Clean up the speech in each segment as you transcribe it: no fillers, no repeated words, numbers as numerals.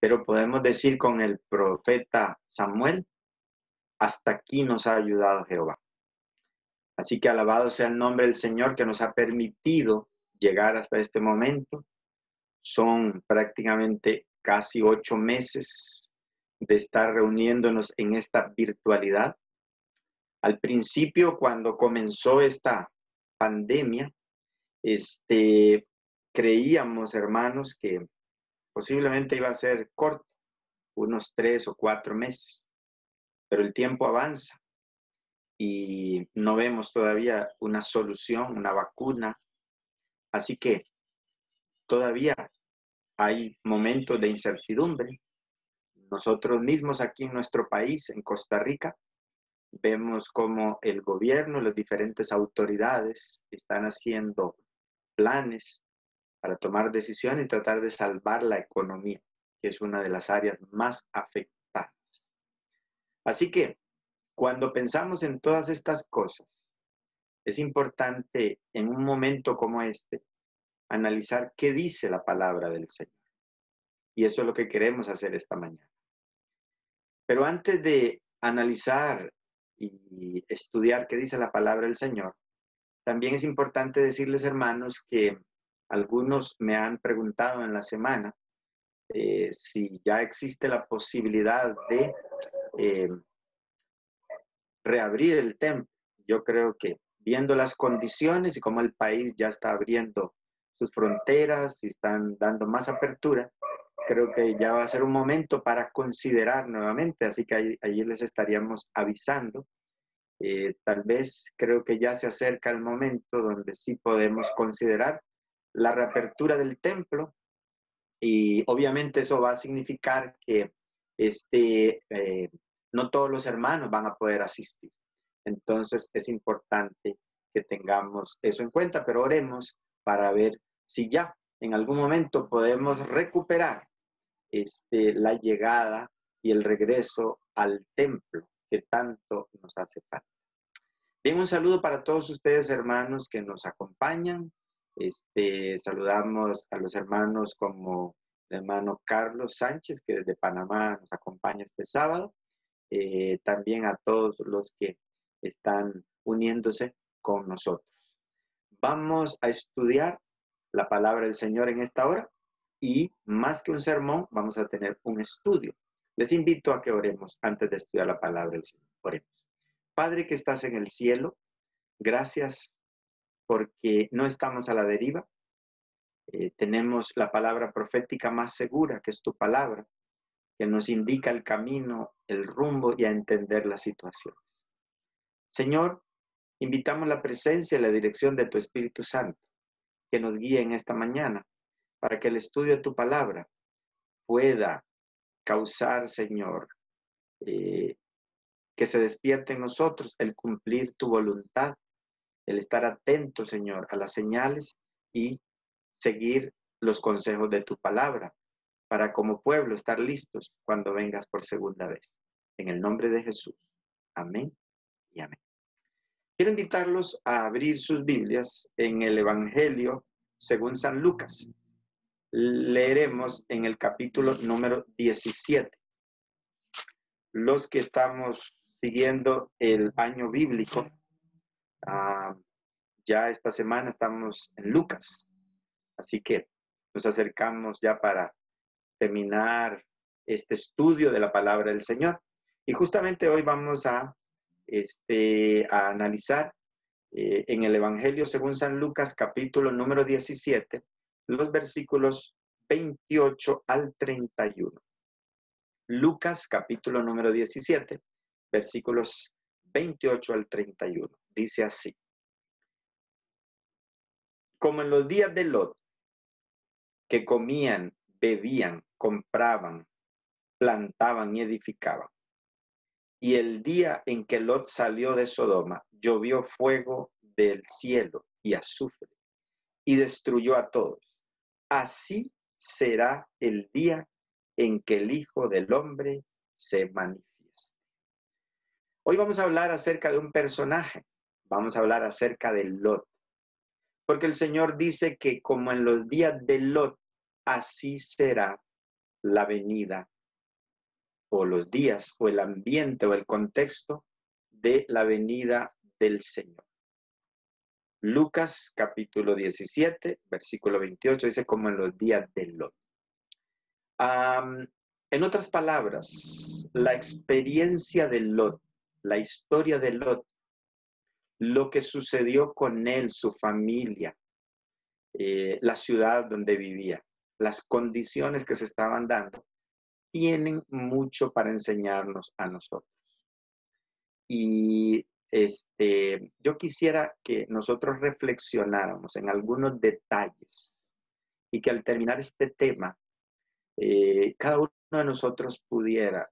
Pero podemos decir con el profeta Samuel, hasta aquí nos ha ayudado Jehová. Así que alabado sea el nombre del Señor que nos ha permitido llegar hasta este momento. Son prácticamente casi 8 meses de estar reuniéndonos en esta virtualidad. Al principio, cuando comenzó esta pandemia, creíamos, hermanos, que posiblemente iba a ser corto, unos 3 o 4 meses, pero el tiempo avanza y no vemos todavía una solución, una vacuna. Así que todavía hay momentos de incertidumbre. Nosotros mismos aquí en nuestro país, en Costa Rica, vemos cómo el gobierno, las diferentes autoridades están haciendo planes para tomar decisiones y tratar de salvar la economía, que es una de las áreas más afectadas. Así que cuando pensamos en todas estas cosas, es importante en un momento como este analizar qué dice la palabra del Señor. Y eso es lo que queremos hacer esta mañana. Pero antes de analizar y estudiar qué dice la palabra del Señor, también es importante decirles, hermanos, que algunos me han preguntado en la semana si ya existe la posibilidad de reabrir el templo. Yo creo que viendo las condiciones y cómo el país ya está abriendo sus fronteras y están dando más apertura, creo que ya va a ser un momento para considerar nuevamente, así que ahí les estaríamos avisando. Tal vez creo que ya se acerca el momento donde sí podemos considerar la reapertura del templo y obviamente eso va a significar que no todos los hermanos van a poder asistir. Entonces es importante que tengamos eso en cuenta, pero oremos para ver si ya en algún momento podemos recuperar la llegada y el regreso al templo que tanto nos hace falta. Bien, un saludo para todos ustedes, hermanos, que nos acompañan. Saludamos a los hermanos como el hermano Carlos Sánchez, que desde Panamá nos acompaña este sábado. También a todos los que están uniéndose con nosotros. Vamos a estudiar la palabra del Señor en esta hora y más que un sermón, vamos a tener un estudio. Les invito a que oremos antes de estudiar la palabra del Señor. Oremos. Padre que estás en el cielo, gracias porque no estamos a la deriva. Tenemos la palabra profética más segura, que es tu palabra, que nos indica el camino, el rumbo y a entender las situaciones. Señor, invitamos la presencia y la dirección de tu Espíritu Santo, que nos guíe en esta mañana, para que el estudio de tu palabra pueda causar, Señor, que se despierte en nosotros el cumplir tu voluntad, el estar atento, Señor, a las señales y seguir los consejos de tu palabra, para como pueblo estar listos cuando vengas por segunda vez. En el nombre de Jesús. Amén y amén. Quiero invitarlos a abrir sus Biblias en el Evangelio según San Lucas. Leeremos en el capítulo número 17. Los que estamos siguiendo el año bíblico, ya esta semana estamos en Lucas, así que nos acercamos ya para terminar este estudio de la palabra del Señor. Y justamente hoy vamos a analizar en el Evangelio según San Lucas, capítulo número 17, los versículos 28 al 31. Lucas, capítulo número 17, versículos 28 al 31. Dice así: como en los días de Lot, que comían, bebían, compraban, plantaban y edificaban. Y el día en que Lot salió de Sodoma, llovió fuego del cielo y azufre, y destruyó a todos. Así será el día en que el Hijo del Hombre se manifieste. Hoy vamos a hablar acerca de un personaje. Vamos a hablar acerca de Lot. Porque el Señor dice que como en los días de Lot, así será la venida o los días o el ambiente o el contexto de la venida del Señor. Lucas capítulo 17, versículo 28 dice como en los días de Lot. En otras palabras, la experiencia de Lot, la historia de Lot, lo que sucedió con él, su familia, la ciudad donde vivía, las condiciones que se estaban dando, tienen mucho para enseñarnos a nosotros. Y yo quisiera que nosotros reflexionáramos en algunos detalles y que al terminar este tema, cada uno de nosotros pudiera,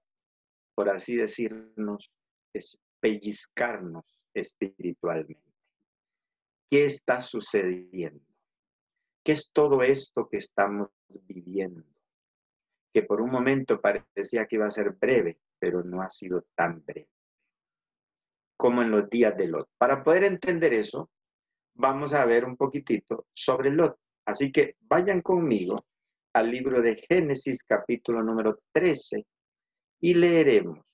por así decirnos, pellizcarnos espiritualmente. ¿Qué está sucediendo? ¿Qué es todo esto que estamos viviendo? Que por un momento parecía que iba a ser breve, pero no ha sido tan breve como en los días de Lot. Para poder entender eso, vamos a ver un poquitito sobre Lot. Así que vayan conmigo al libro de Génesis, capítulo número 13, y leeremos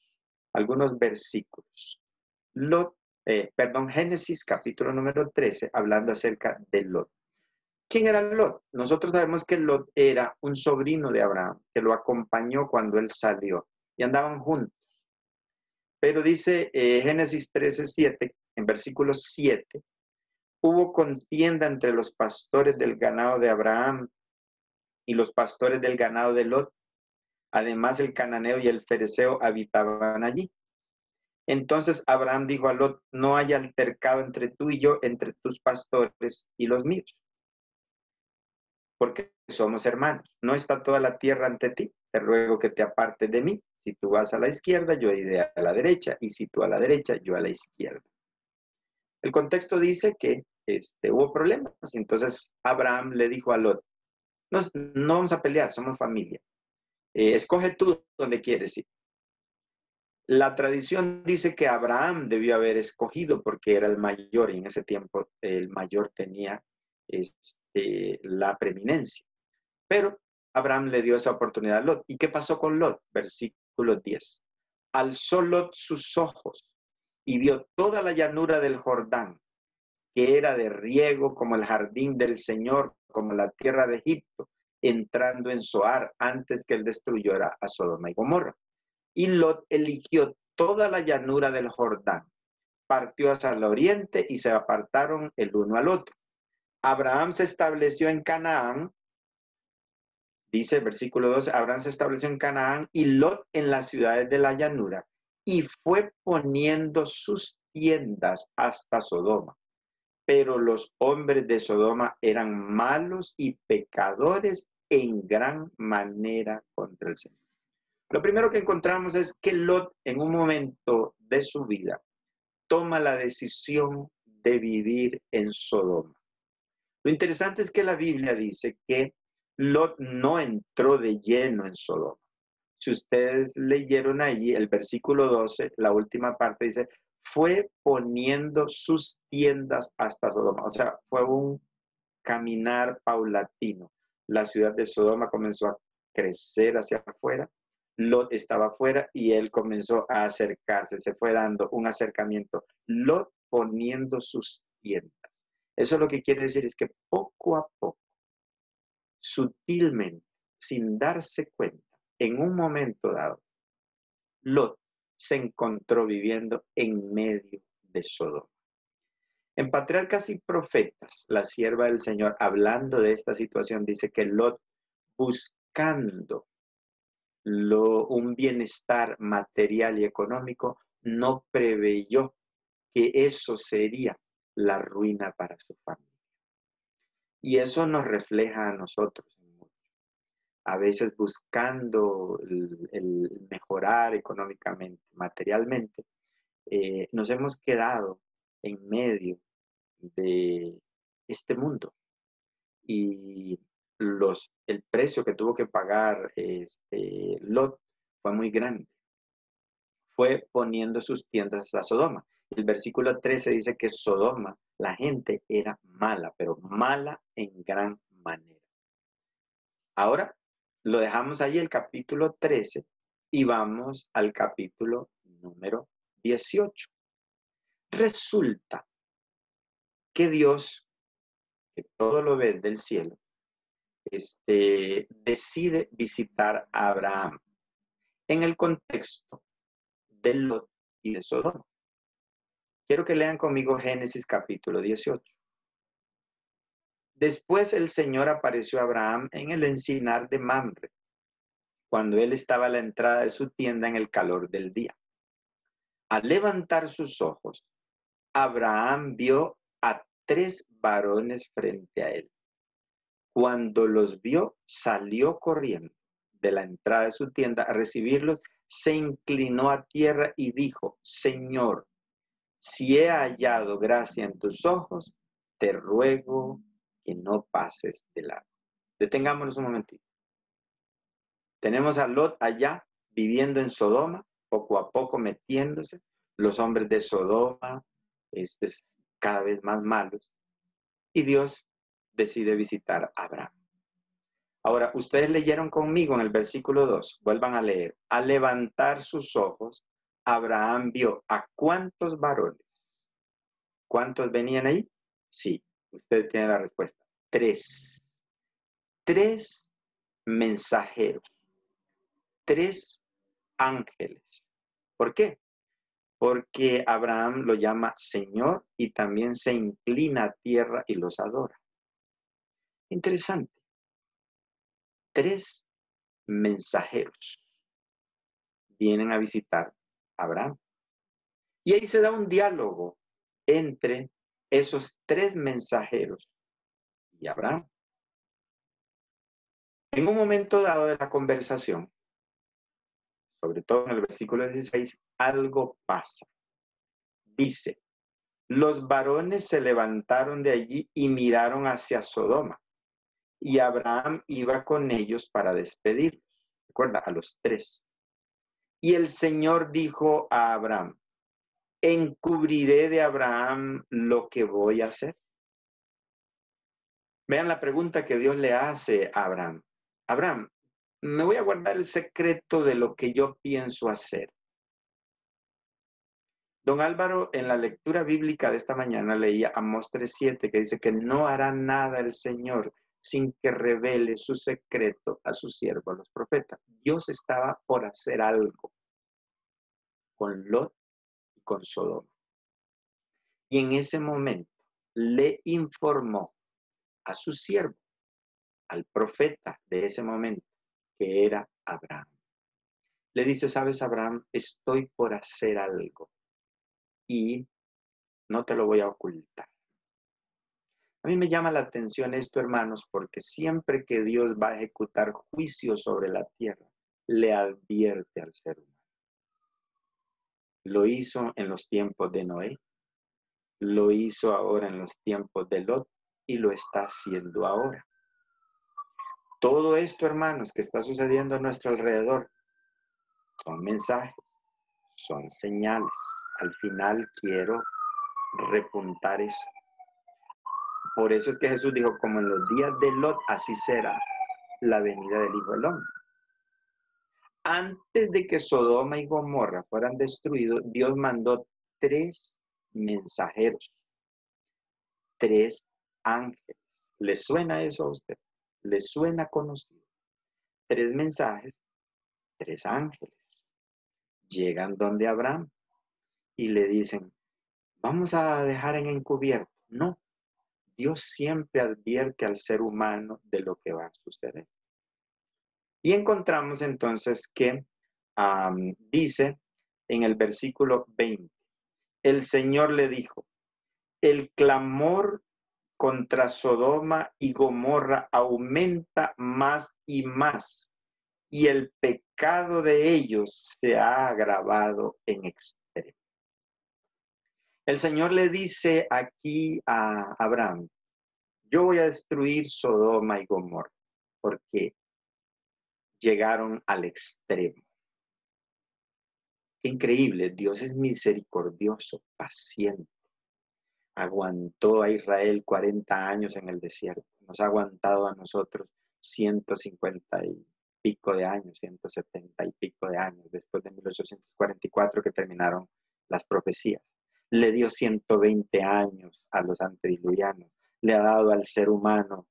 algunos versículos. Génesis, capítulo número 13, hablando acerca de Lot. ¿Quién era Lot? Nosotros sabemos que Lot era un sobrino de Abraham, que lo acompañó cuando él salió, y andaban juntos. Pero dice Génesis 13:7, en versículo 7, hubo contienda entre los pastores del ganado de Abraham y los pastores del ganado de Lot. Además, el cananeo y el fereceo habitaban allí. Entonces Abraham dijo a Lot, no haya altercado entre tú y yo, entre tus pastores y los míos, porque somos hermanos. No está toda la tierra ante ti, te ruego que te apartes de mí. Si tú vas a la izquierda, yo iré a la derecha, y si tú a la derecha, yo a la izquierda. El contexto dice que hubo problemas, entonces Abraham le dijo a Lot, no vamos a pelear, somos familia. Escoge tú donde quieres ir. La tradición dice que Abraham debió haber escogido porque era el mayor y en ese tiempo el mayor tenía la preeminencia. Pero Abraham le dio esa oportunidad a Lot. ¿Y qué pasó con Lot? Versículo 10. Alzó Lot sus ojos y vio toda la llanura del Jordán, que era de riego como el jardín del Señor, como la tierra de Egipto, entrando en Zoar antes que él destruyera a Sodoma y Gomorra. Y Lot eligió toda la llanura del Jordán, partió hacia el oriente y se apartaron el uno al otro. Abraham se estableció en Canaán, dice el versículo 12, Abraham se estableció en Canaán y Lot en las ciudades de la llanura, y fue poniendo sus tiendas hasta Sodoma. Pero los hombres de Sodoma eran malos y pecadores en gran manera contra el Señor. Lo primero que encontramos es que Lot, en un momento de su vida, toma la decisión de vivir en Sodoma. Lo interesante es que la Biblia dice que Lot no entró de lleno en Sodoma. Si ustedes leyeron allí el versículo 12, la última parte dice, fue poniendo sus tiendas hasta Sodoma. O sea, fue un caminar paulatino. La ciudad de Sodoma comenzó a crecer hacia afuera. Lot estaba afuera y él comenzó a acercarse. Se fue dando un acercamiento. Lot poniendo sus tiendas. Eso lo que quiere decir es que poco a poco, sutilmente, sin darse cuenta, en un momento dado, Lot se encontró viviendo en medio de Sodoma. En Patriarcas y Profetas, la sierva del Señor, hablando de esta situación, dice que Lot, buscando un bienestar material y económico, no preveyó que eso sería la ruina para su familia. Y eso nos refleja a nosotros. A veces buscando el mejorar económicamente, materialmente, nos hemos quedado en medio de este mundo y el precio que tuvo que pagar Lot fue muy grande. Fue poniendo sus tiendas a Sodoma. El versículo 13 dice que Sodoma, la gente era mala, pero mala en gran manera. Ahora, Lo dejamos ahí el capítulo 13 y vamos al capítulo número 18. Resulta que Dios, que todo lo ve del cielo, decide visitar a Abraham en el contexto de Lot y de Sodoma. Quiero que lean conmigo Génesis capítulo 18. Después el Señor apareció a Abraham en el encinar de Mamre, cuando él estaba a la entrada de su tienda en el calor del día. Al levantar sus ojos, Abraham vio a 3 varones frente a él. Cuando los vio, salió corriendo de la entrada de su tienda a recibirlos, se inclinó a tierra y dijo: Señor, si he hallado gracia en tus ojos, te ruego que no pases de largo. Detengámonos un momentito. Tenemos a Lot allá viviendo en Sodoma, poco a poco metiéndose. Los hombres de Sodoma, cada vez más malos. Y Dios decide visitar a Abraham. Ahora, ustedes leyeron conmigo en el versículo 2, vuelvan a leer. Al levantar sus ojos, Abraham vio a ¿cuántos varones? ¿Cuántos venían ahí? Sí, usted tiene la respuesta. 3. 3 mensajeros. 3 ángeles. ¿Por qué? Porque Abraham lo llama Señor y también se inclina a tierra y los adora. Interesante. 3 mensajeros vienen a visitar a Abraham. Y ahí se da un diálogo entre esos 3 mensajeros y Abraham. En un momento dado de la conversación, sobre todo en el versículo 16, algo pasa. Dice: los varones se levantaron de allí y miraron hacia Sodoma, y Abraham iba con ellos para despedirlos. Recuerda, a los 3. Y el Señor dijo a Abraham: ¿encubriré de Abraham lo que voy a hacer? Vean la pregunta que Dios le hace a Abraham. Abraham, me voy a guardar el secreto de lo que yo pienso hacer. Don Álvaro, en la lectura bíblica de esta mañana leía Amós 3:7, que dice que no hará nada el Señor sin que revele su secreto a sus siervos, los profetas. Dios estaba por hacer algo con Lot y con Sodoma. Y en ese momento le informó a su siervo, al profeta de ese momento, que era Abraham. Le dice: sabes, Abraham, estoy por hacer algo y no te lo voy a ocultar. A mí me llama la atención esto, hermanos, porque siempre que Dios va a ejecutar juicio sobre la tierra, le advierte al ser humano. Lo hizo en los tiempos de Noé, lo hizo ahora en los tiempos de Lot y lo está haciendo ahora. Todo esto, hermanos, que está sucediendo a nuestro alrededor, son mensajes, son señales. Al final quiero repuntar eso. Por eso es que Jesús dijo: como en los días de Lot, así será la venida del Hijo del Hombre. Antes de que Sodoma y Gomorra fueran destruidos, Dios mandó 3 mensajeros, 3 ángeles. ¿Le suena eso a usted? ¿Le suena conocido? 3 mensajes, 3 ángeles. Llegan donde Abraham y le dicen: vamos a dejar en encubierto. No, Dios siempre advierte al ser humano de lo que va a suceder. Y encontramos entonces que dice en el versículo 20, el Señor le dijo: el clamor contra Sodoma y Gomorra aumenta más y más, y el pecado de ellos se ha agravado en extremo. El Señor le dice aquí a Abraham: yo voy a destruir Sodoma y Gomorra, porque llegaron al extremo. Qué increíble, Dios es misericordioso, paciente. Aguantó a Israel 40 años en el desierto, nos ha aguantado a nosotros 150 pico de años, 170 y pico de años, después de 1844 que terminaron las profecías. Le dio 120 años a los antediluvianos. Le ha dado al ser humano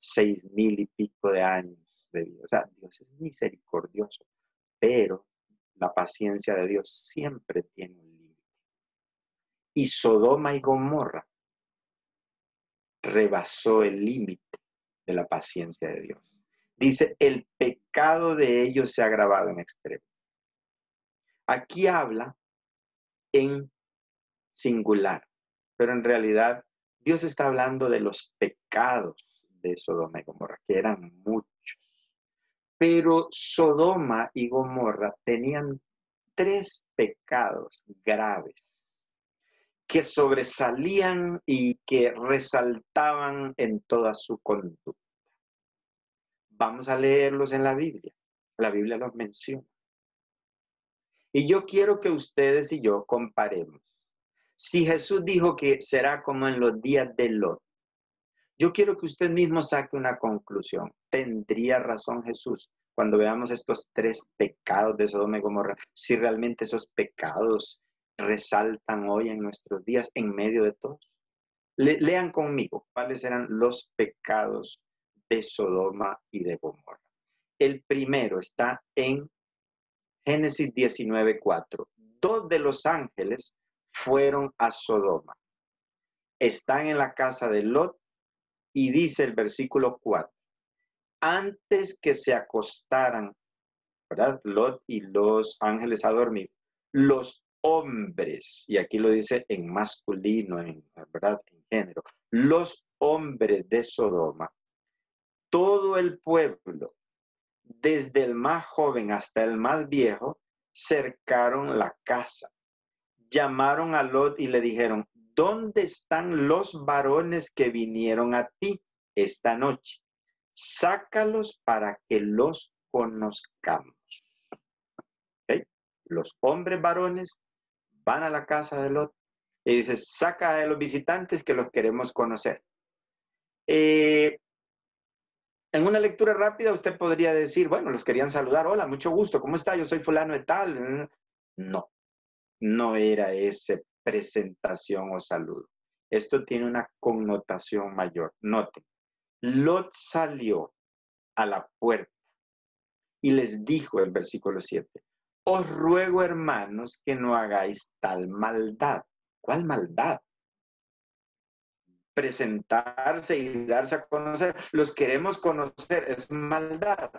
6,000 y pico de años de vida. O sea, Dios es misericordioso, pero la paciencia de Dios siempre tiene un límite. Y Sodoma y Gomorra rebasó el límite de la paciencia de Dios. Dice, el pecado de ellos se ha agravado en extremo. Aquí habla en singular, pero en realidad Dios está hablando de los pecados de Sodoma y Gomorra, que eran muchos. Pero Sodoma y Gomorra tenían 3 pecados graves que sobresalían y que resaltaban en toda su conducta. Vamos a leerlos en la Biblia. La Biblia los menciona. Y yo quiero que ustedes y yo comparemos. Si Jesús dijo que será como en los días de Lot, yo quiero que usted mismo saque una conclusión. ¿Tendría razón Jesús cuando veamos estos 3 pecados de Sodoma y Gomorra? Si realmente esos pecados resaltan hoy en nuestros días en medio de todos. Lean conmigo cuáles eran los pecados de Sodoma y de Gomorra. El primero está en Génesis 19:4. 2 de los ángeles fueron a Sodoma. Están en la casa de Lot y dice el versículo 4. Antes que se acostaran, ¿verdad? Lot y los ángeles a dormir, los hombres, y aquí lo dice en masculino, ¿verdad? En género, los hombres de Sodoma, todo el pueblo, desde el más joven hasta el más viejo, cercaron la casa. Llamaron a Lot y le dijeron, ¿dónde están los varones que vinieron a ti esta noche? Sácalos para que los conozcamos. ¿Okay? Los hombres varones van a la casa de Lot y dice, saca a los visitantes que los queremos conocer. En una lectura rápida usted podría decir, bueno, los querían saludar, hola, mucho gusto, ¿cómo está? Yo soy fulano de tal. No, no era esa presentación o saludo. Esto tiene una connotación mayor. Noten, Lot salió a la puerta y les dijo el versículo 7, os ruego, hermanos, que no hagáis tal maldad. ¿Cuál maldad? Presentarse y darse a conocer. Los queremos conocer, es maldad.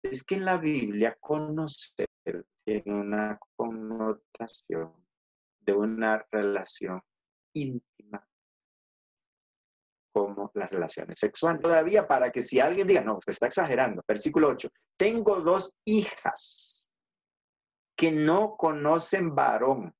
Es que en la Biblia conocer tiene una connotación de una relación íntima como las relaciones sexuales. Todavía para que si alguien diga, no, usted está exagerando. Versículo 8. Tengo 2 hijas que no conocen varón.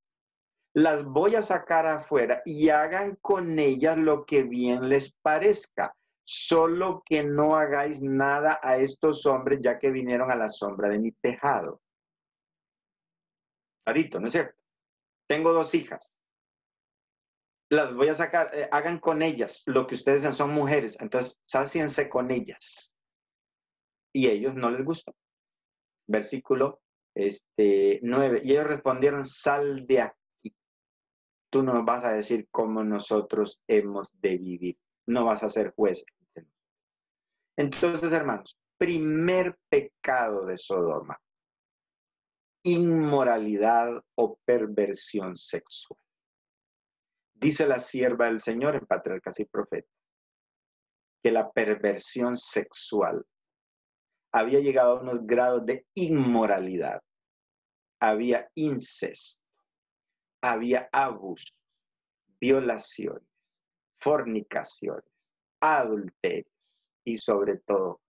Las voy a sacar afuera y hagan con ellas lo que bien les parezca. Solo que no hagáis nada a estos hombres, ya que vinieron a la sombra de mi tejado. Clarito, ¿no es cierto? Tengo 2 hijas. Las voy a sacar, hagan con ellas lo que ustedes son mujeres. Entonces, sáciense con ellas. Y ellos no les gustó. Versículo 9. Y ellos respondieron, sal de aquí. Tú no vas a decir cómo nosotros hemos de vivir. No vas a ser juez. Entonces, hermanos, primer pecado de Sodoma. Inmoralidad o perversión sexual. Dice la sierva del Señor en Patriarcas y Profetas que la perversión sexual había llegado a unos grados de inmoralidad. Había incesto, había abusos, violaciones, fornicaciones, adulterios y sobre todo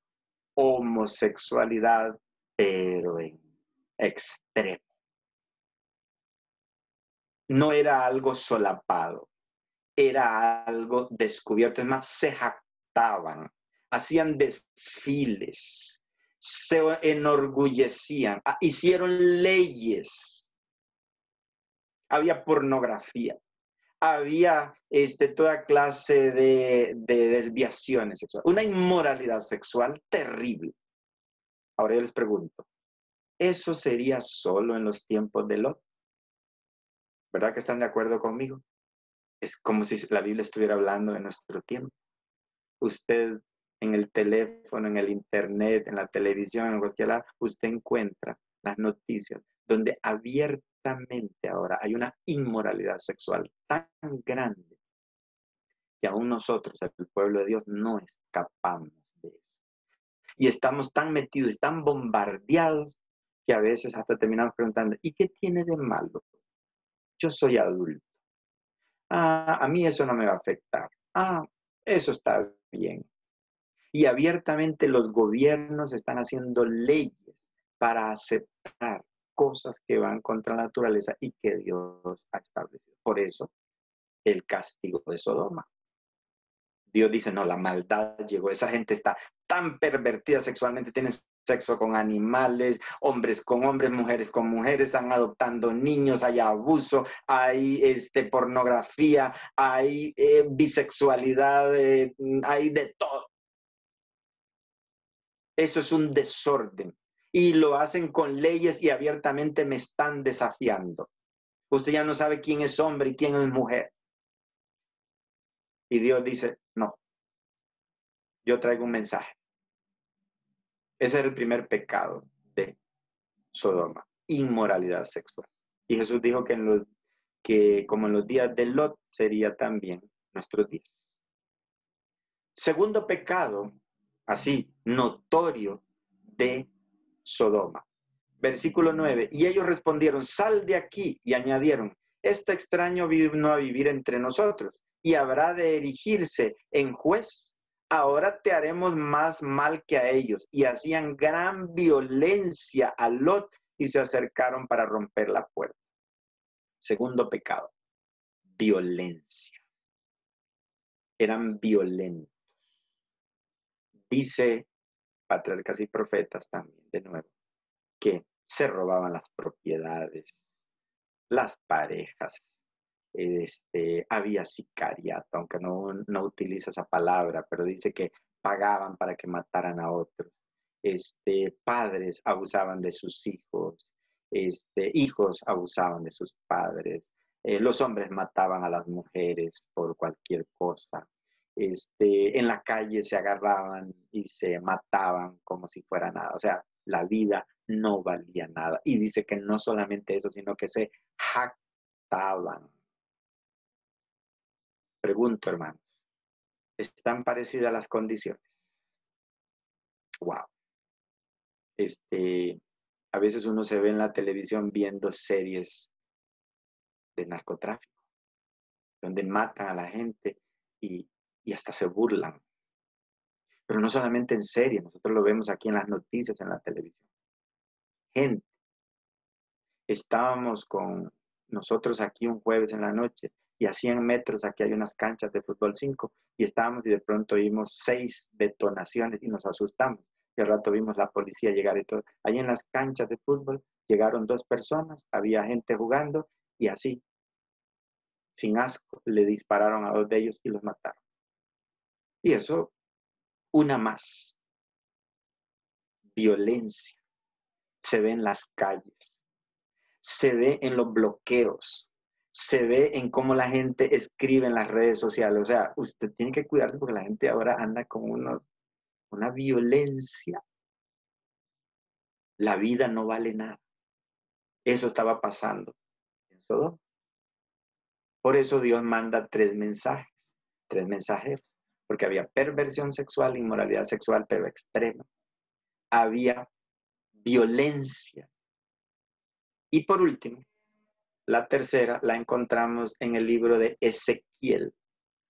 homosexualidad, pero en extremo. No era algo solapado, era algo descubierto. Es más, se jactaban, hacían desfiles, se enorgullecían, hicieron leyes. Había pornografía, había toda clase de desviaciones sexuales, una inmoralidad sexual terrible. Ahora yo les pregunto, ¿eso sería solo en los tiempos de Lot? ¿Verdad que están de acuerdo conmigo? Es como si la Biblia estuviera hablando en nuestro tiempo. Usted en el teléfono, en el internet, en la televisión, en cualquier lado, usted encuentra las noticias donde abiertamente ahora hay una inmoralidad sexual tan grande que aún nosotros, el pueblo de Dios, no escapamos de eso. Y estamos tan metidos, tan bombardeados, que a veces hasta terminamos preguntando, ¿y qué tiene de malo? Yo soy adulto. A mí eso no me va a afectar. Eso está bien. Y abiertamente los gobiernos están haciendo leyes para aceptar cosas que van contra la naturaleza y que Dios ha establecido. Por eso, el castigo de Sodoma. Dios dice, no, la maldad llegó. Esa gente está tan pervertida sexualmente, tienen sexo con animales, hombres con hombres, mujeres con mujeres, están adoptando niños, hay abuso, hay pornografía, hay bisexualidad, hay de todo. Eso es un desorden. Y lo hacen con leyes y abiertamente me están desafiando. Usted ya no sabe quién es hombre y quién es mujer. Y Dios dice, no, yo traigo un mensaje. Ese era el primer pecado de Sodoma, inmoralidad sexual. Y Jesús dijo que como en los días de Lot sería también nuestros días. Segundo pecado, así, notorio de Sodoma. Versículo 9, y ellos respondieron, sal de aquí, y añadieron, este extraño vino a vivir entre nosotros, y habrá de erigirse en juez. Ahora te haremos más mal que a ellos. Y hacían gran violencia a Lot, y se acercaron para romper la puerta. Segundo pecado, violencia. Eran violentos. Dice patriarcas y profetas también, de nuevo, que se robaban las propiedades, las parejas, había sicariato, aunque no utiliza esa palabra, pero dice que pagaban para que mataran a otros. Padres abusaban de sus hijos, hijos abusaban de sus padres, los hombres mataban a las mujeres por cualquier cosa. En la calle se agarraban y se mataban como si fuera nada. O sea, la vida no valía nada. Y dice que no solamente eso, sino que se jactaban. Pregunto, hermanos, ¿están parecidas las condiciones? Wow. A veces uno se ve en la televisión viendo series de narcotráfico, donde matan a la gente y hasta se burlan. Pero no solamente en series, nosotros lo vemos aquí en las noticias, en la televisión. Gente, estábamos con nosotros aquí un jueves en la noche y a 100 metros aquí hay unas canchas de fútbol 5 y estábamos y de pronto vimos 6 detonaciones y nos asustamos. Y al rato vimos la policía llegar y todo. Ahí en las canchas de fútbol llegaron 2 personas, había gente jugando y así, sin asco, le dispararon a 2 de ellos y los mataron. Y eso, una más. Violencia. Se ve en las calles. Se ve en los bloqueos. Se ve en cómo la gente escribe en las redes sociales. O sea, usted tiene que cuidarse porque la gente ahora anda con una violencia. La vida no vale nada. Eso estaba pasando en Sodoma. Por eso Dios manda 3 mensajes, 3 mensajeros, porque había perversión sexual, inmoralidad sexual, pero extrema. Había violencia. Y por último, la tercera la encontramos en el libro de Ezequiel.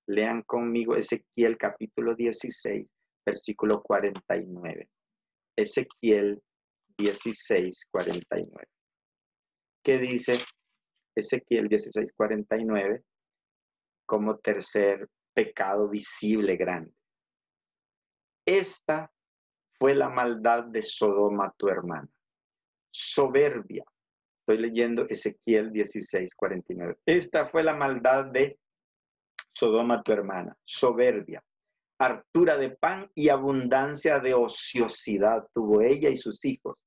Lean conmigo Ezequiel capítulo 16, versículo 49. Ezequiel 16, 49. ¿Qué dice Ezequiel 16, 49? Como tercer pecado visible grande. Esta fue la maldad de Sodoma, tu hermana. Soberbia. Estoy leyendo Ezequiel 16, 49. Esta fue la maldad de Sodoma, tu hermana. Soberbia. hartura de pan y abundancia de ociosidad tuvo ella y sus hijos.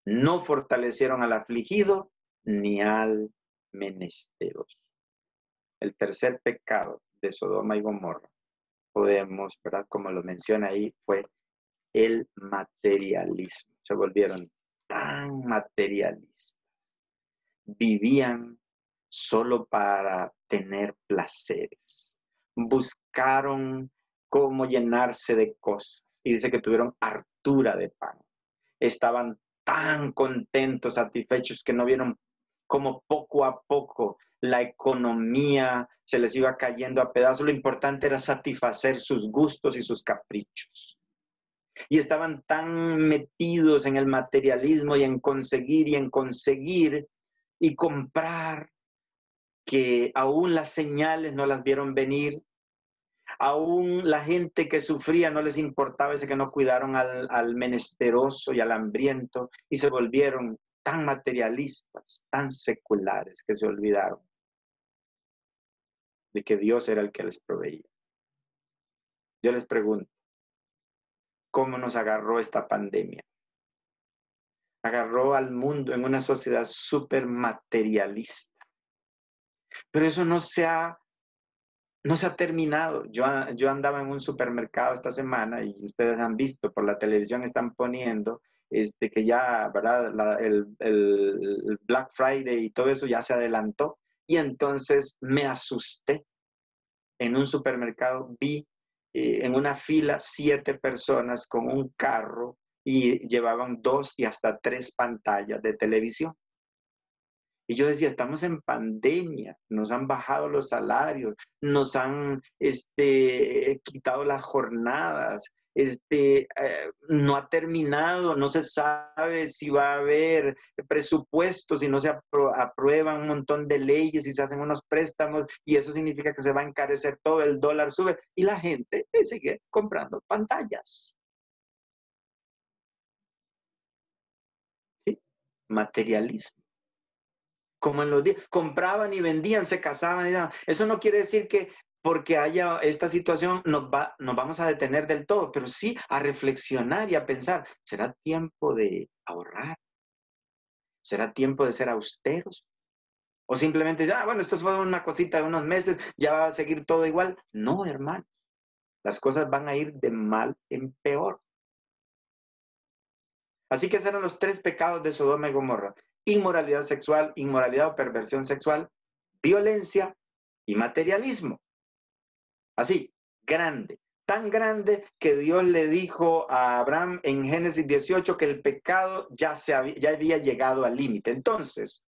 No fortalecieron al afligido ni al menesteroso. El tercer pecado de Sodoma y Gomorra, podemos, ¿verdad? Como lo menciona ahí, fue el materialismo. Se volvieron tan materialistas. Vivían solo para tener placeres. Buscaron cómo llenarse de cosas. Y dice que tuvieron hartura de pan. Estaban tan contentos, satisfechos, que no vieron cómo poco a poco la economía se les iba cayendo a pedazos. Lo importante era satisfacer sus gustos y sus caprichos. Y estaban tan metidos en el materialismo y en conseguir y comprar, que aún las señales no las vieron venir. Aún la gente que sufría no les importaba, ese que no cuidaron al menesteroso y al hambriento, y se volvieron tan materialistas, tan seculares, que se olvidaron de que Dios era el que les proveía. Yo les pregunto, ¿cómo nos agarró esta pandemia? Agarró al mundo en una sociedad súper materialista. Pero eso no se ha terminado. Yo andaba en un supermercado esta semana y ustedes han visto, por la televisión están poniendo que ya, ¿verdad? El Black Friday y todo eso ya se adelantó. Y entonces me asusté. En un supermercado vi en una fila 7 personas con un carro y llevaban 2 y hasta 3 pantallas de televisión. Y yo decía, estamos en pandemia, nos han bajado los salarios, nos han quitado las jornadas, no ha terminado, no se sabe si va a haber presupuestos, si no se aprueban un montón de leyes y se hacen unos préstamos, y eso significa que se va a encarecer todo, el dólar sube, y la gente sigue comprando pantallas. ¿Sí? Materialismo. Como en los días, compraban y vendían, se casaban y daban. Eso no quiere decir que porque haya esta situación nos vamos a detener del todo, pero sí a reflexionar y a pensar, ¿será tiempo de ahorrar? ¿Será tiempo de ser austeros? O simplemente, bueno, esto fue una cosita de unos meses, ya va a seguir todo igual. No, hermano, las cosas van a ir de mal en peor. Así que esos eran los 3 pecados de Sodoma y Gomorra: inmoralidad sexual, inmoralidad o perversión sexual, violencia y materialismo. Así, grande, tan grande que Dios le dijo a Abraham en Génesis 18 que el pecado ya había llegado al límite. Entonces,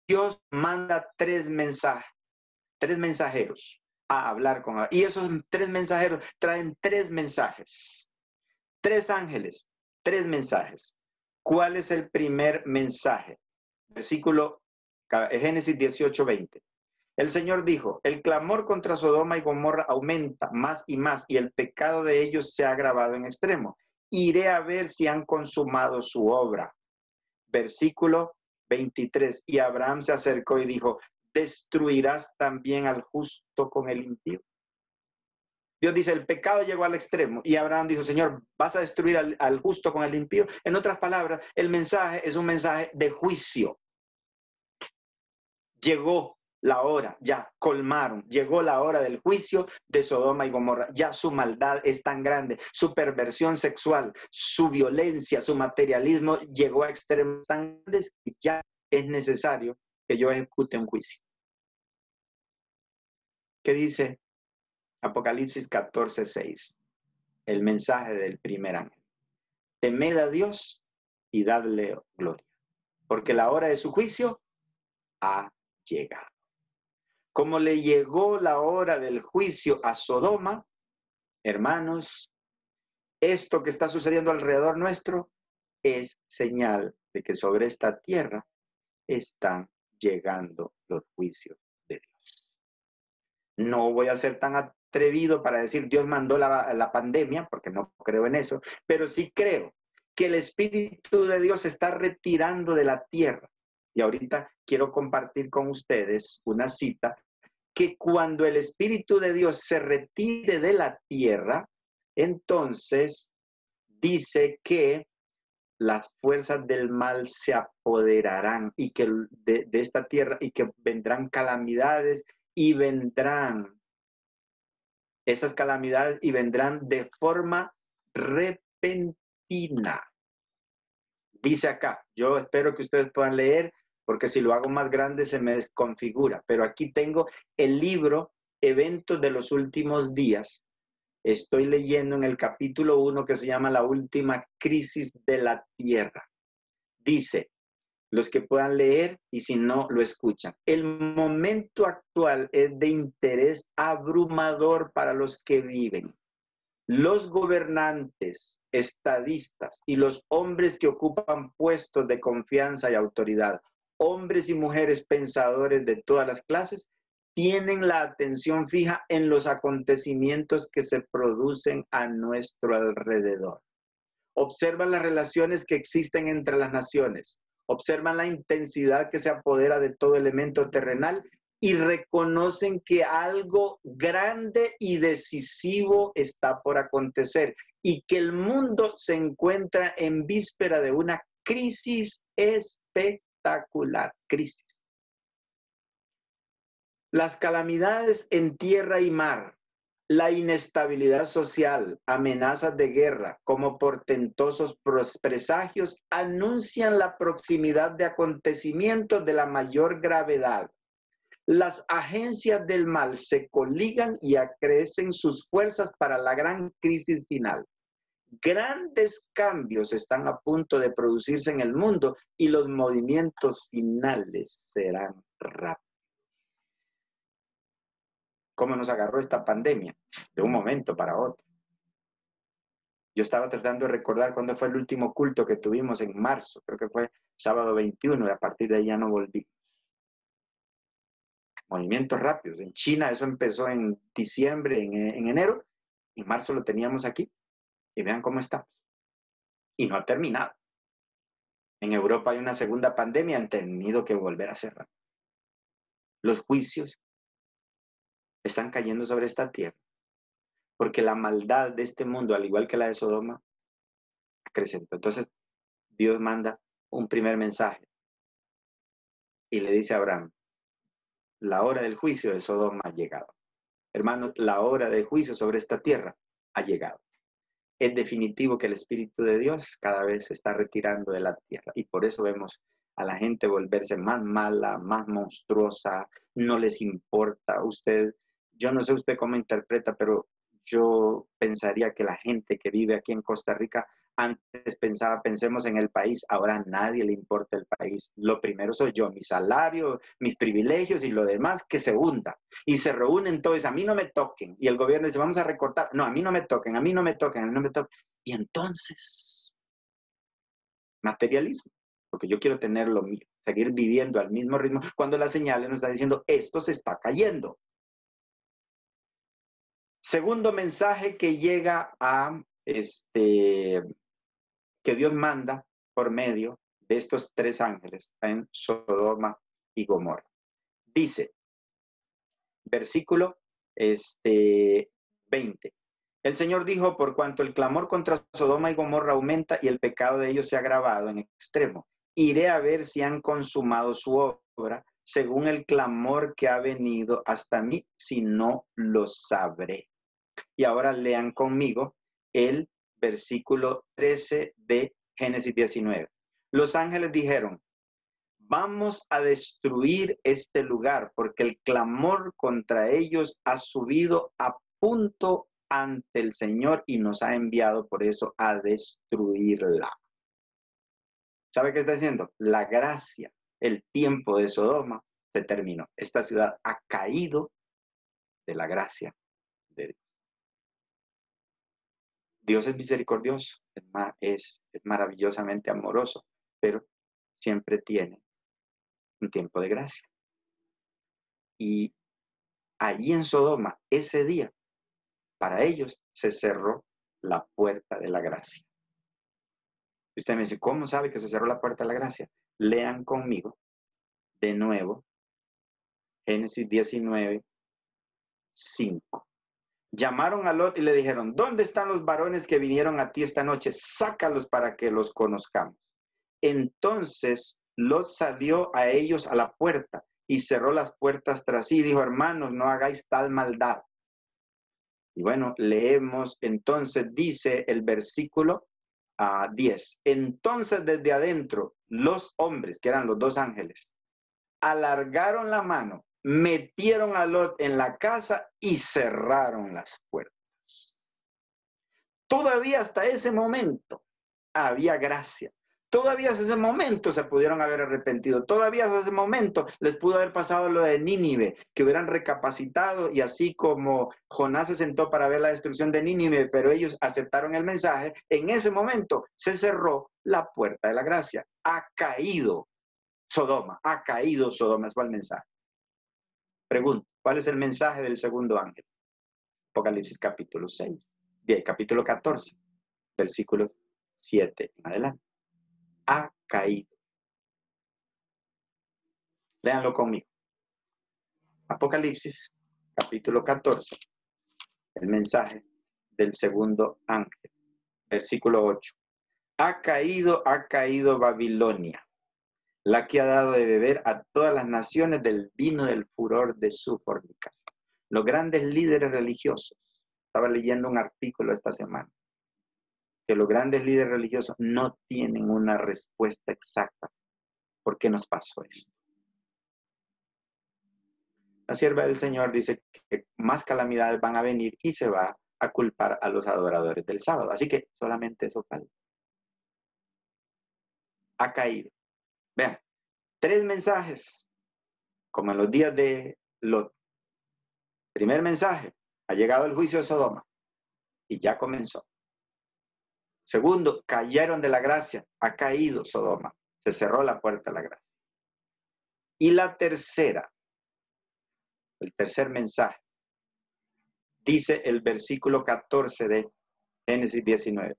Dios manda 3 mensajeros a hablar con Abraham. Y esos 3 mensajeros traen 3 mensajes. 3 ángeles, 3 mensajes. ¿Cuál es el primer mensaje? Versículo Génesis 18:20. El Señor dijo, el clamor contra Sodoma y Gomorra aumenta más y más, y el pecado de ellos se ha agravado en extremo. Iré a ver si han consumado su obra. Versículo 23. Y Abraham se acercó y dijo, ¿destruirás también al justo con el impío? Dios dice, el pecado llegó al extremo. Y Abraham dijo, Señor, ¿vas a destruir al justo con el impío? En otras palabras, el mensaje es un mensaje de juicio. Llegó la hora, ya colmaron, llegó la hora del juicio de Sodoma y Gomorra. Ya su maldad es tan grande, su perversión sexual, su violencia, su materialismo llegó a extremos tan grandes que ya es necesario que yo ejecute un juicio. ¿Qué dice Apocalipsis 14:6? El mensaje del primer ángel. Temed a Dios y dadle gloria, porque la hora de su juicio ha llegado. Como le llegó la hora del juicio a Sodoma, hermanos, esto que está sucediendo alrededor nuestro es señal de que sobre esta tierra están llegando los juicios de Dios. No voy a ser tan atrevido para decir Dios mandó la pandemia, porque no creo en eso, pero sí creo que el Espíritu de Dios se está retirando de la tierra. Y ahorita quiero compartir con ustedes una cita que cuando el Espíritu de Dios se retire de la tierra, entonces dice que las fuerzas del mal se apoderarán y que de esta tierra y que vendrán calamidades y vendrán esas calamidades y vendrán de forma repentina. Dice acá, yo espero que ustedes puedan leer, porque si lo hago más grande se me desconfigura, pero aquí tengo el libro Eventos de los Últimos Días. Estoy leyendo en el capítulo 1 que se llama La Última Crisis de la Tierra. Dice, los que puedan leer y si no, lo escuchan. El momento actual es de interés abrumador para los que viven. Los gobernantes, estadistas y los hombres que ocupan puestos de confianza y autoridad, hombres y mujeres pensadores de todas las clases, tienen la atención fija en los acontecimientos que se producen a nuestro alrededor. Observan las relaciones que existen entre las naciones, observan la intensidad que se apodera de todo elemento terrenal y reconocen que algo grande y decisivo está por acontecer y que el mundo se encuentra en víspera de una crisis espectacular. Crisis. Las calamidades en tierra y mar, la inestabilidad social, amenazas de guerra como portentosos presagios anuncian la proximidad de acontecimientos de la mayor gravedad. Las agencias del mal se coligan y acrecen sus fuerzas para la gran crisis final. Grandes cambios están a punto de producirse en el mundo y los movimientos finales serán rápidos. ¿Cómo nos agarró esta pandemia? De un momento para otro. Yo estaba tratando de recordar cuándo fue el último culto que tuvimos en marzo. Creo que fue sábado 21 y a partir de ahí ya no volví. Movimientos rápidos. En China eso empezó en diciembre, en enero. En marzo lo teníamos aquí. Y vean cómo estamos. Y no ha terminado. En Europa hay una segunda pandemia. Han tenido que volver a cerrar. Los juicios están cayendo sobre esta tierra. Porque la maldad de este mundo, al igual que la de Sodoma, acrecentó. Entonces, Dios manda un primer mensaje y le dice a Abraham, la hora del juicio de Sodoma ha llegado. Hermanos, la hora del juicio sobre esta tierra ha llegado. Es definitivo que el Espíritu de Dios cada vez se está retirando de la tierra y por eso vemos a la gente volverse más mala, más monstruosa, no les importa. Usted, yo no sé usted cómo interpreta, pero yo pensaría que la gente que vive aquí en Costa Rica antes pensemos en el país, ahora a nadie le importa el país. Lo primero soy yo, mi salario, mis privilegios y lo demás que se hunda. Y se reúnen todos, a mí no me toquen. Y el gobierno dice, vamos a recortar. No, a mí no me toquen, a mí no me toquen, a mí no me toquen. Y entonces, materialismo, porque yo quiero tener lo mío, seguir viviendo al mismo ritmo, cuando la señal nos está diciendo, esto se está cayendo. Segundo mensaje que llega a que Dios manda por medio de estos tres ángeles en Sodoma y Gomorra. Dice, versículo 20. El Señor dijo, por cuanto el clamor contra Sodoma y Gomorra aumenta y el pecado de ellos se ha agravado en extremo, iré a ver si han consumado su obra según el clamor que ha venido hasta mí, si no lo sabré. Y ahora lean conmigo el versículo 13 de Génesis 19. Los ángeles dijeron, vamos a destruir este lugar porque el clamor contra ellos ha subido a punto ante el Señor y nos ha enviado por eso a destruirla. ¿Sabe qué está diciendo? La gracia, el tiempo de Sodoma se terminó. Esta ciudad ha caído de la gracia de Dios. Dios es misericordioso, es maravillosamente amoroso, pero siempre tiene un tiempo de gracia. Y allí en Sodoma, ese día, para ellos se cerró la puerta de la gracia. Usted me dice, ¿cómo sabe que se cerró la puerta de la gracia? Lean conmigo de nuevo Génesis 19, 5. Llamaron a Lot y le dijeron, ¿dónde están los varones que vinieron a ti esta noche? Sácalos para que los conozcamos. Entonces Lot salió a ellos a la puerta y cerró las puertas tras sí y dijo, hermanos, no hagáis tal maldad. Y bueno, leemos, entonces dice el versículo 10. Entonces desde adentro los hombres, que eran los dos ángeles, alargaron la mano, metieron a Lot en la casa y cerraron las puertas. Todavía hasta ese momento había gracia. Todavía hasta ese momento se pudieron haber arrepentido. Todavía hasta ese momento les pudo haber pasado lo de Nínive, que hubieran recapacitado y así como Jonás se sentó para ver la destrucción de Nínive, pero ellos aceptaron el mensaje, en ese momento se cerró la puerta de la gracia. Ha caído Sodoma, es el mensaje. Pregunto, ¿cuál es el mensaje del segundo ángel? Apocalipsis capítulo 14, versículos 7 en adelante. Ha caído. Léanlo conmigo. Apocalipsis capítulo 14, el mensaje del segundo ángel, versículo 8. Ha caído Babilonia, la que ha dado de beber a todas las naciones del vino del furor de su fornicación. Los grandes líderes religiosos, estaba leyendo un artículo esta semana, que los grandes líderes religiosos no tienen una respuesta exacta por qué nos pasó esto. La sierva del Señor dice que más calamidades van a venir y se va a culpar a los adoradores del sábado. Así que solamente eso falta. Ha caído. Vean, 3 mensajes, como en los días de Lot. Primer mensaje, ha llegado el juicio de Sodoma y ya comenzó. Segundo, cayeron de la gracia, ha caído Sodoma, se cerró la puerta a la gracia. Y la tercera, el tercer mensaje, dice el versículo 14 de Génesis 19.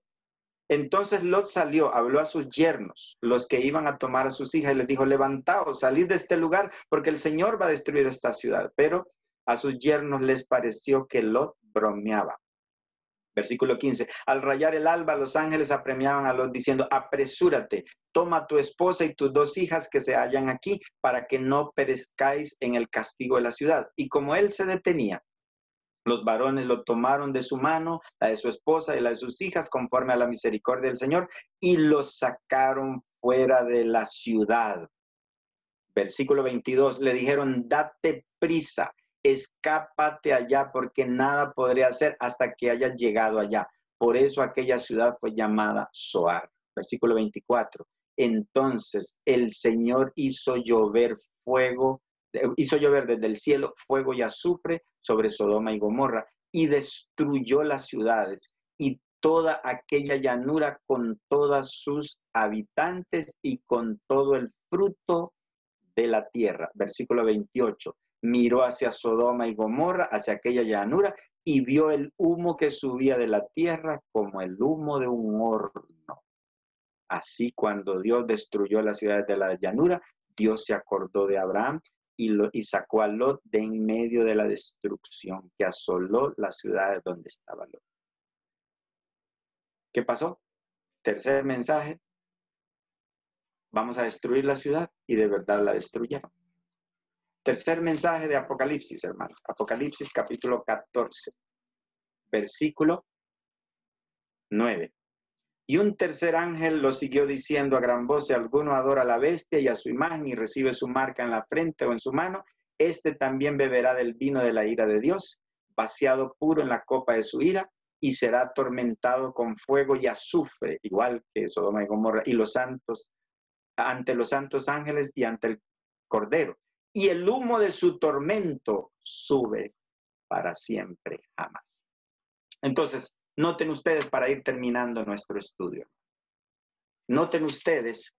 Entonces Lot salió, habló a sus yernos, los que iban a tomar a sus hijas, y les dijo, levantaos, salid de este lugar, porque el Señor va a destruir esta ciudad. Pero a sus yernos les pareció que Lot bromeaba. Versículo 15. Al rayar el alba, los ángeles apremiaban a Lot diciendo, apresúrate, toma tu esposa y tus 2 hijas que se hallan aquí, para que no perezcáis en el castigo de la ciudad. Y como él se detenía, los varones lo tomaron de su mano, la de su esposa y la de sus hijas, conforme a la misericordia del Señor, y los sacaron fuera de la ciudad. Versículo 22, le dijeron, date prisa, escápate allá, porque nada podré hacer hasta que hayas llegado allá. Por eso aquella ciudad fue llamada Zoar. Versículo 24, entonces el Señor hizo llover desde el cielo fuego y azufre sobre Sodoma y Gomorra, y destruyó las ciudades y toda aquella llanura con todos sus habitantes y con todo el fruto de la tierra. Versículo 28, miró hacia Sodoma y Gomorra, hacia aquella llanura, y vio el humo que subía de la tierra como el humo de un horno. Así, cuando Dios destruyó las ciudades de la llanura, Dios se acordó de Abraham y sacó a Lot de en medio de la destrucción que asoló las ciudades donde estaba Lot. ¿Qué pasó? Tercer mensaje. Vamos a destruir la ciudad, y de verdad la destruyeron. Tercer mensaje de Apocalipsis, hermanos. Apocalipsis capítulo 14, versículo 9. Y un tercer ángel lo siguió diciendo a gran voz, si alguno adora a la bestia y a su imagen y recibe su marca en la frente o en su mano, este también beberá del vino de la ira de Dios, vaciado puro en la copa de su ira, y será atormentado con fuego y azufre, igual que Sodoma y Gomorra, y los santos, ante los santos ángeles y ante el Cordero. Y el humo de su tormento sube para siempre jamás. Entonces, noten ustedes, para ir terminando nuestro estudio, noten ustedes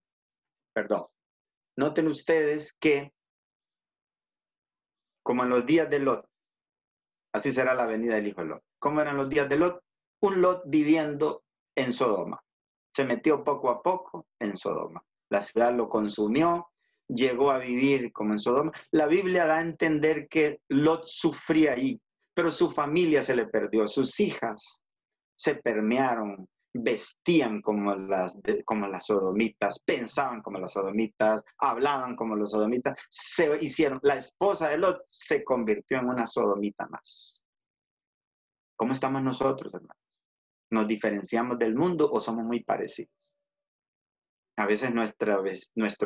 que, como en los días de Lot, así será la venida del Hijo de Lot. ¿Cómo eran los días de Lot? Un Lot viviendo en Sodoma. Se metió poco a poco en Sodoma. La ciudad lo consumió, llegó a vivir como en Sodoma. La Biblia da a entender que Lot sufría ahí. pero su familia se le perdió, sus hijas se permearon, vestían como las sodomitas, pensaban como las sodomitas, hablaban como los sodomitas, la esposa de Lot se convirtió en una sodomita más. ¿Cómo estamos nosotros, hermanos? ¿Nos diferenciamos del mundo o somos muy parecidos? A veces nuestro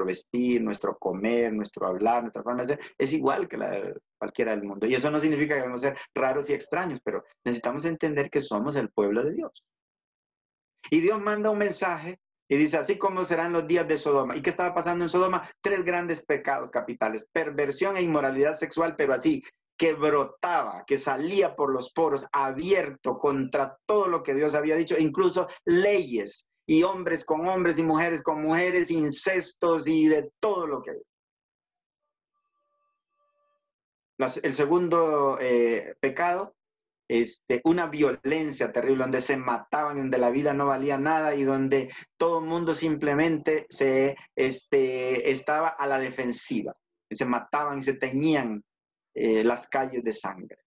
vestir, nuestro comer, nuestro hablar, nuestra forma de ser es igual que la de cualquiera del mundo. Y eso no significa que debemos ser raros y extraños, pero necesitamos entender que somos el pueblo de Dios. Y Dios manda un mensaje y dice, así como serán los días de Sodoma. ¿Y qué estaba pasando en Sodoma? 3 grandes pecados capitales: perversión e inmoralidad sexual, pero así, que brotaba, que salía por los poros, abierto contra todo lo que Dios había dicho, incluso leyes, y hombres con hombres y mujeres con mujeres, incestos y de todo lo que hay. El segundo pecado, una violencia terrible, donde se mataban, donde la vida no valía nada y donde todo el mundo simplemente estaba a la defensiva. Y se mataban y se teñían las calles de sangre.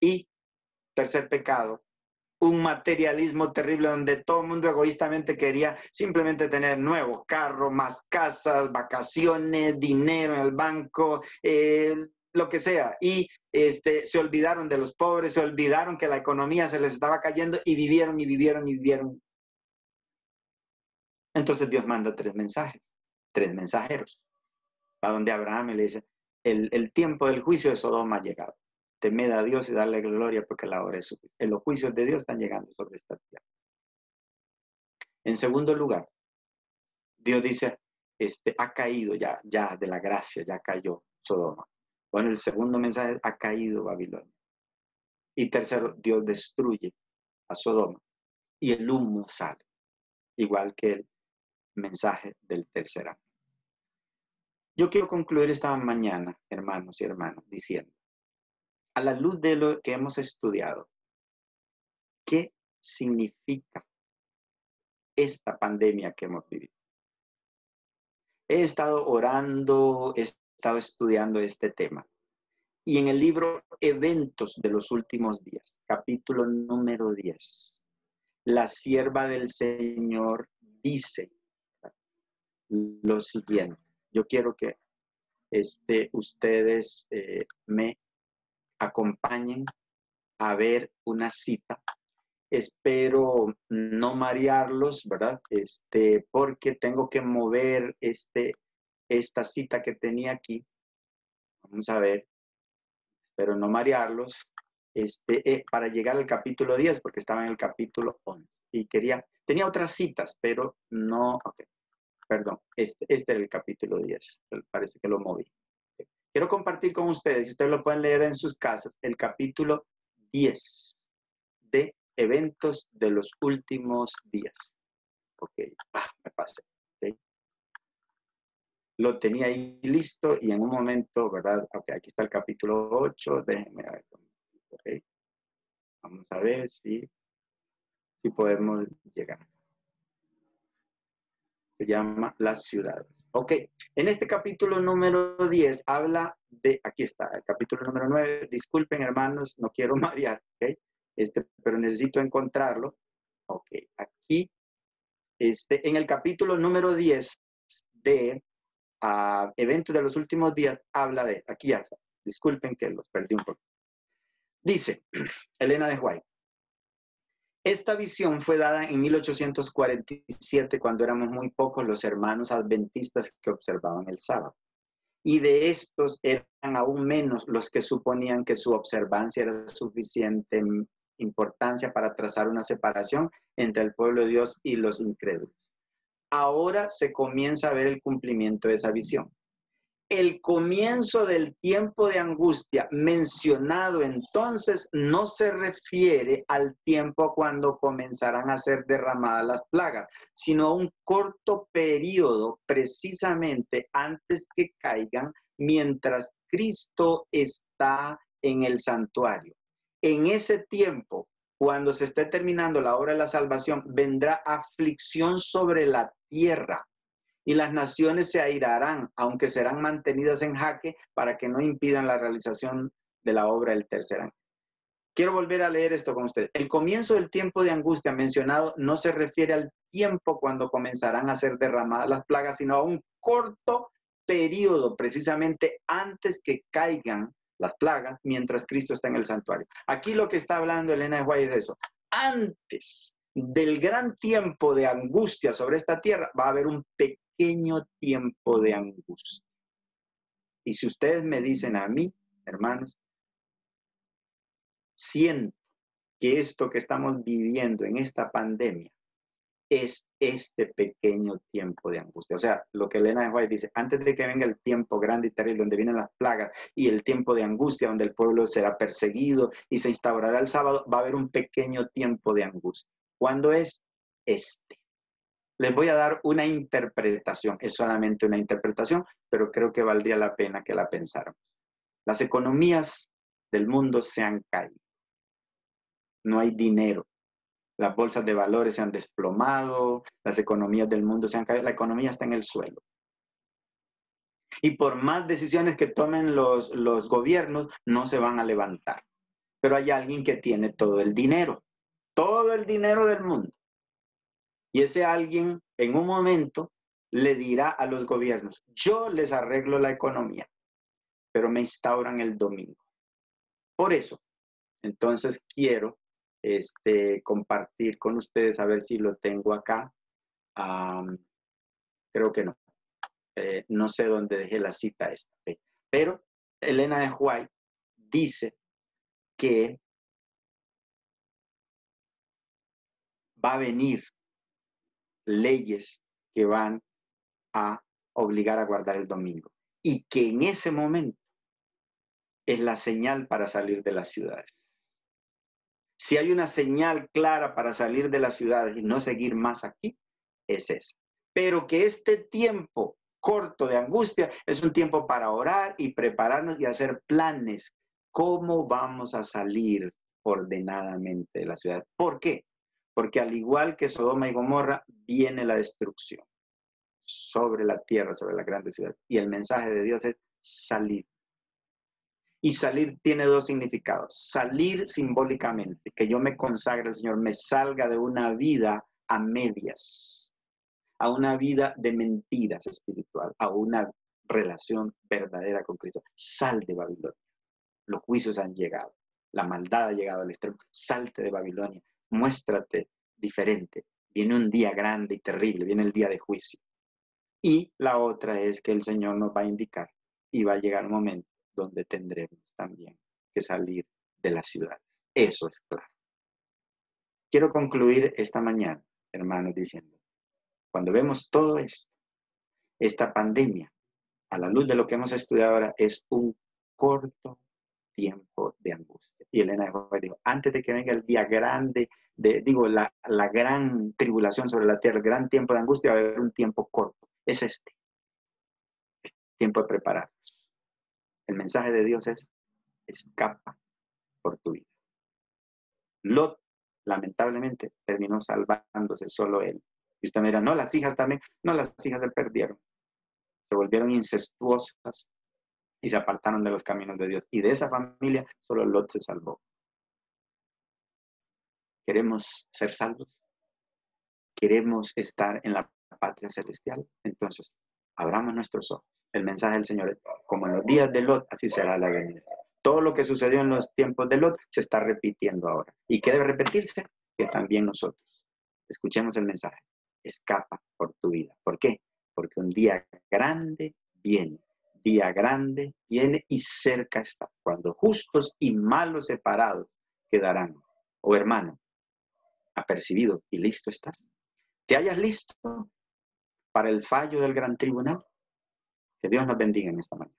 Y tercer pecado, un materialismo terrible donde todo el mundo egoístamente quería simplemente tener nuevo carro, más casas, vacaciones, dinero en el banco, lo que sea. Y se olvidaron de los pobres, se olvidaron que la economía se les estaba cayendo y vivieron y vivieron y vivieron. Entonces Dios manda 3 mensajes, 3 mensajeros, a donde Abraham le dice, el tiempo del juicio de Sodoma ha llegado. Temed a Dios y darle gloria porque la hora es su. Los juicios de Dios están llegando sobre esta tierra. En segundo lugar, Dios dice, ha caído ya de la gracia, ya cayó Sodoma. Bueno, el segundo mensaje, ha caído Babilonia. Y tercero, Dios destruye a Sodoma y el humo sale, igual que el mensaje del tercer ángel. Yo quiero concluir esta mañana, hermanos y hermanas, diciendo, a la luz de lo que hemos estudiado, ¿qué significa esta pandemia que hemos vivido? He estado orando, he estado estudiando este tema. Y en el libro Eventos de los Últimos Días, capítulo número 10, la sierva del Señor dice lo siguiente. Yo quiero que ustedes me acompañen a ver una cita. Espero no marearlos, ¿verdad? Porque tengo que mover esta cita que tenía aquí. Vamos a ver, espero no marearlos. Para llegar al capítulo 10, porque estaba en el capítulo 11. Y tenía otras citas, pero no, ok, perdón, este era el capítulo 10, parece que lo moví. Quiero compartir con ustedes, y ustedes lo pueden leer en sus casas, el capítulo 10 de Eventos de los Últimos Días. Ok, me pasé. Okay. Lo tenía ahí listo y en un momento, ¿verdad? Ok, aquí está el capítulo 8, déjenme ver. Okay. Vamos a ver si podemos llegar. Se llama Las Ciudades. Ok, en este capítulo número 10 habla de, aquí está, el capítulo número 9, disculpen hermanos, no quiero marear, ¿ok? Pero necesito encontrarlo. Ok, aquí, en el capítulo número 10 de Eventos de los Últimos Días, habla de, aquí ya está, disculpen que los perdí un poco. Dice, Elena de White, esta visión fue dada en 1847, cuando éramos muy pocos los hermanos adventistas que observaban el sábado. Y de estos eran aún menos los que suponían que su observancia era suficiente importancia para trazar una separación entre el pueblo de Dios y los incrédulos. Ahora se comienza a ver el cumplimiento de esa visión. El comienzo del tiempo de angustia mencionado entonces no se refiere al tiempo cuando comenzarán a ser derramadas las plagas, sino a un corto periodo precisamente antes que caigan, mientras Cristo está en el santuario. En ese tiempo, cuando se esté terminando la obra de la salvación, vendrá aflicción sobre la tierra. Y las naciones se airarán, aunque serán mantenidas en jaque para que no impidan la realización de la obra del tercer ángel. Quiero volver a leer esto con ustedes. El comienzo del tiempo de angustia mencionado no se refiere al tiempo cuando comenzarán a ser derramadas las plagas, sino a un corto periodo, precisamente antes que caigan las plagas, mientras Cristo está en el santuario. Aquí lo que está hablando Elena de White es eso. Antes del gran tiempo de angustia sobre esta tierra, va a haber un pequeño tiempo de angustia. Y si ustedes me dicen a mí, hermanos, siento que esto que estamos viviendo en esta pandemia es este pequeño tiempo de angustia. O sea, lo que Elena de White dice, antes de que venga el tiempo grande y terrible, donde vienen las plagas, y el tiempo de angustia, donde el pueblo será perseguido y se instaurará el sábado, va a haber un pequeño tiempo de angustia. ¿Cuándo es? Este. Les voy a dar una interpretación, es solamente una interpretación, pero creo que valdría la pena que la pensáramos. Las economías del mundo se han caído. No hay dinero. Las bolsas de valores se han desplomado, las economías del mundo se han caído, la economía está en el suelo. Y por más decisiones que tomen los gobiernos, no se van a levantar. Pero hay alguien que tiene todo el dinero del mundo. Y ese alguien, en un momento, le dirá a los gobiernos, yo les arreglo la economía, pero me instauran el domingo. Por eso, entonces quiero compartir con ustedes, a ver si lo tengo acá. Creo que no. No sé dónde dejé la cita esta. Pero Elena de White dice que va a venir leyes que van a obligar a guardar el domingo. Y que en ese momento es la señal para salir de las ciudades. Si hay una señal clara para salir de las ciudades y no seguir más aquí, es esa. Pero que este tiempo corto de angustia es un tiempo para orar y prepararnos y hacer planes. ¿Cómo vamos a salir ordenadamente de la ciudad? ¿Por qué? Porque al igual que Sodoma y Gomorra, viene la destrucción sobre la tierra, sobre la grande ciudad. Y el mensaje de Dios es salir. Y salir tiene dos significados. Salir simbólicamente, que yo me consagre al Señor, me salga de una vida a medias, a una vida de mentiras espiritual, a una relación verdadera con Cristo. Sal de Babilonia. Los juicios han llegado. La maldad ha llegado al extremo. Salte de Babilonia. Muéstrate diferente. Viene un día grande y terrible. Viene el día de juicio. Y la otra es que el Señor nos va a indicar y va a llegar un momento donde tendremos también que salir de las ciudades. Eso es claro. Quiero concluir esta mañana, hermanos, diciendo, cuando vemos todo esto, esta pandemia, a la luz de lo que hemos estudiado ahora, es un corto tiempo de angustia. Y Elena de White dijo, antes de que venga el día grande, la gran tribulación sobre la tierra, el gran tiempo de angustia, va a haber un tiempo corto. Es este tiempo de prepararnos. El mensaje de Dios es, escapa por tu vida. Lot, lamentablemente, terminó salvándose solo él. Y usted me dirá, no, las hijas también. No, las hijas se perdieron. Se volvieron incestuosas y se apartaron de los caminos de Dios. Y de esa familia, solo Lot se salvó. ¿Queremos ser salvos? ¿Queremos estar en la patria celestial? Entonces, abramos nuestros ojos. El mensaje del Señor es, como en los días de Lot, así será la venida. Todo lo que sucedió en los tiempos de Lot se está repitiendo ahora. ¿Y qué debe repetirse? Que también nosotros. Escuchemos el mensaje. Escapa por tu vida. ¿Por qué? Porque un día grande viene. Día grande viene y cerca está. Cuando justos y malos separados quedarán. Oh hermano, apercibido y listo estás. ¿Te hayas listo para el fallo del gran tribunal? Que Dios nos bendiga en esta mañana.